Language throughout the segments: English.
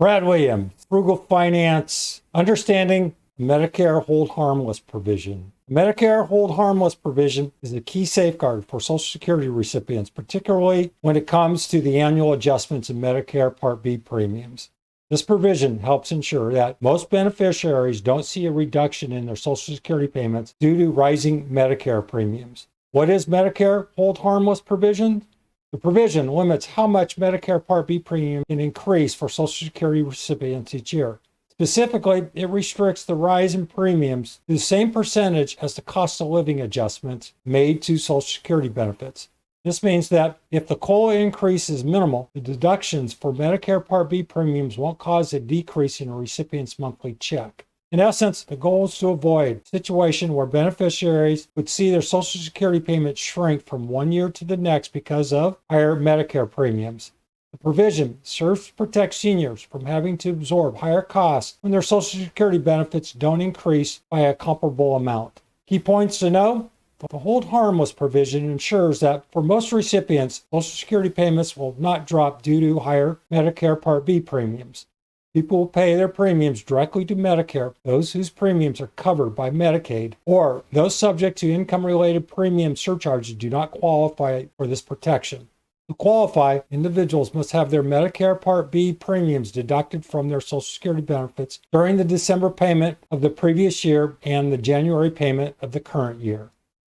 Brad Williams, Frugal Finance, Understanding Medicare Hold Harmless Provision. Medicare Hold Harmless Provision is a key safeguard for Social Security recipients, particularly when it comes to the annual adjustments in Medicare Part B premiums. This provision helps ensure that most beneficiaries don't see a reduction in their Social Security payments due to rising Medicare premiums. What is Medicare Hold Harmless Provision? The provision limits how much Medicare Part B premium can increase for Social Security recipients each year. Specifically, it restricts the rise in premiums to the same percentage as the cost of living adjustments made to Social Security benefits. This means that if the COLA increase is minimal, the deductions for Medicare Part B premiums won't cause a decrease in a recipient's monthly check. In essence, the goal is to avoid a situation where beneficiaries would see their Social Security payments shrink from one year to the next because of higher Medicare premiums. The provision serves to protect seniors from having to absorb higher costs when their Social Security benefits don't increase by a comparable amount. Key points to know: the Hold Harmless provision ensures that for most recipients, Social Security payments will not drop due to higher Medicare Part B premiums. People will pay their premiums directly to Medicare, those whose premiums are covered by Medicaid, or those subject to income-related premium surcharges do not qualify for this protection. To qualify, individuals must have their Medicare Part B premiums deducted from their Social Security benefits during the December payment of the previous year and the January payment of the current year.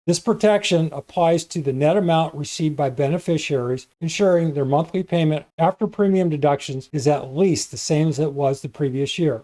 This protection applies to the net amount received by beneficiaries, ensuring their monthly payment after premium deductions is at least the same as it was the previous year.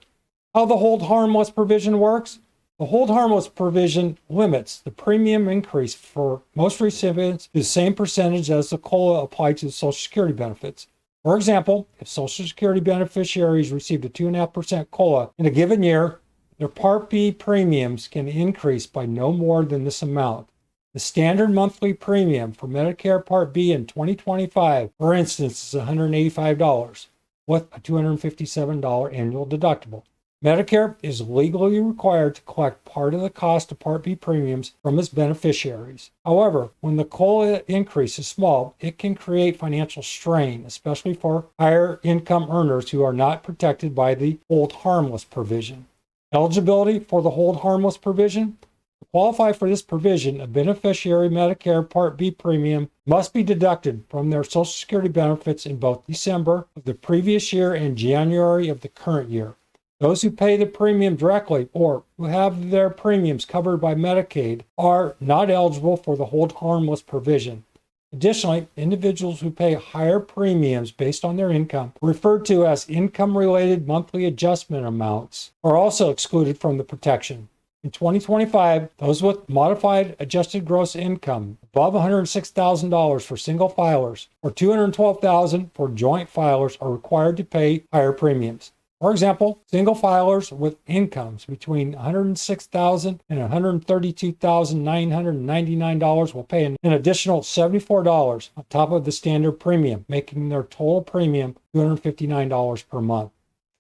How the Hold Harmless provision works? The Hold Harmless provision limits the premium increase for most recipients to the same percentage as the COLA applied to Social Security benefits. For example, if Social Security beneficiaries received a 2.5% COLA in a given year, their Part B premiums can increase by no more than this amount. The standard monthly premium for Medicare Part B in 2025, for instance, is $185 with a $257 annual deductible. Medicare is legally required to collect part of the cost of Part B premiums from its beneficiaries. However, when the COLA increase is small, it can create financial strain, especially for higher income earners who are not protected by the Hold Harmless provision. Eligibility for the Hold Harmless provision. To qualify for this provision, a beneficiary Medicare Part B premium must be deducted from their Social Security benefits in both December of the previous year and January of the current year. Those who pay the premium directly or who have their premiums covered by Medicaid are not eligible for the Hold Harmless provision. Additionally, individuals who pay higher premiums based on their income, referred to as income-related monthly adjustment amounts, are also excluded from the protection. In 2025, those with modified adjusted gross income above $106,000 for single filers or $212,000 for joint filers are required to pay higher premiums. For example, single filers with incomes between $106,000 and $132,999 will pay an additional $74 on top of the standard premium, making their total premium $259 per month.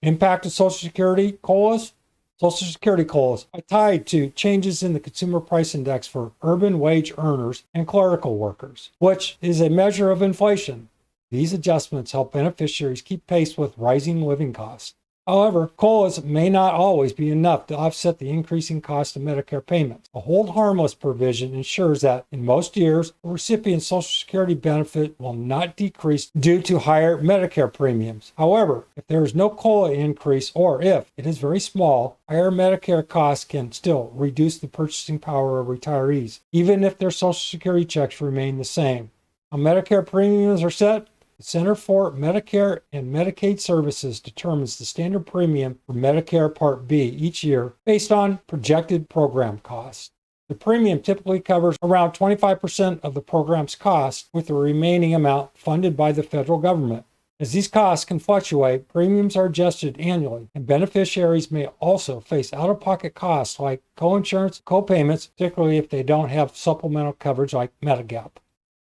Impact of Social Security COLAs. Social Security COLAs are tied to changes in the Consumer Price Index for urban wage earners and clerical workers, which is a measure of inflation. These adjustments help beneficiaries keep pace with rising living costs. However, COLAs may not always be enough to offset the increasing cost of Medicare payments. A Hold Harmless provision ensures that in most years, the recipient's Social Security benefit will not decrease due to higher Medicare premiums. However, if there is no COLA increase or if it is very small, higher Medicare costs can still reduce the purchasing power of retirees, even if their Social Security checks remain the same. How Medicare premiums are set? The Center for Medicare and Medicaid Services determines the standard premium for Medicare Part B each year based on projected program costs. The premium typically covers around 25% of the program's cost, with the remaining amount funded by the federal government. As these costs can fluctuate, premiums are adjusted annually, and beneficiaries may also face out-of-pocket costs like coinsurance, co-payments, particularly if they don't have supplemental coverage like Medigap.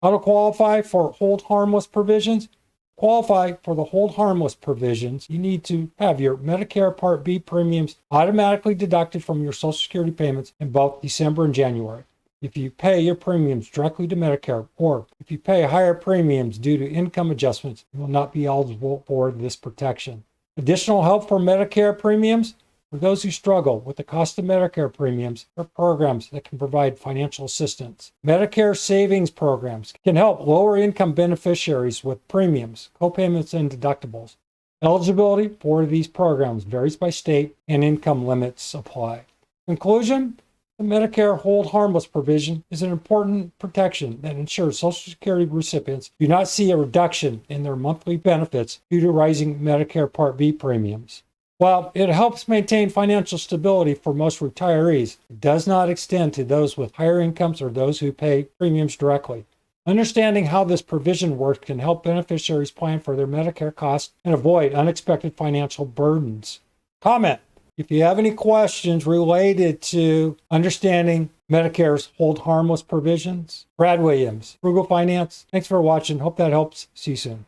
How to qualify for Hold Harmless provisions? Qualify for the Hold Harmless provisions, you need to have your Medicare Part B premiums automatically deducted from your Social Security payments in both December and January. If you pay your premiums directly to Medicare, or if you pay higher premiums due to income adjustments, you will not be eligible for this protection. Additional help for Medicare premiums. For those who struggle with the cost of Medicare premiums, there are programs that can provide financial assistance. Medicare savings programs can help lower income beneficiaries with premiums, copayments, and deductibles. Eligibility for these programs varies by state and income limits apply. Conclusion, the Medicare Hold Harmless provision is an important protection that ensures Social Security recipients do not see a reduction in their monthly benefits due to rising Medicare Part B premiums. While it helps maintain financial stability for most retirees, it does not extend to those with higher incomes or those who pay premiums directly. Understanding how this provision works can help beneficiaries plan for their Medicare costs and avoid unexpected financial burdens. Comment: if you have any questions related to understanding Medicare's Hold Harmless provisions. Brad Williams, Frugal Finance. Thanks for watching. Hope that helps. See you soon.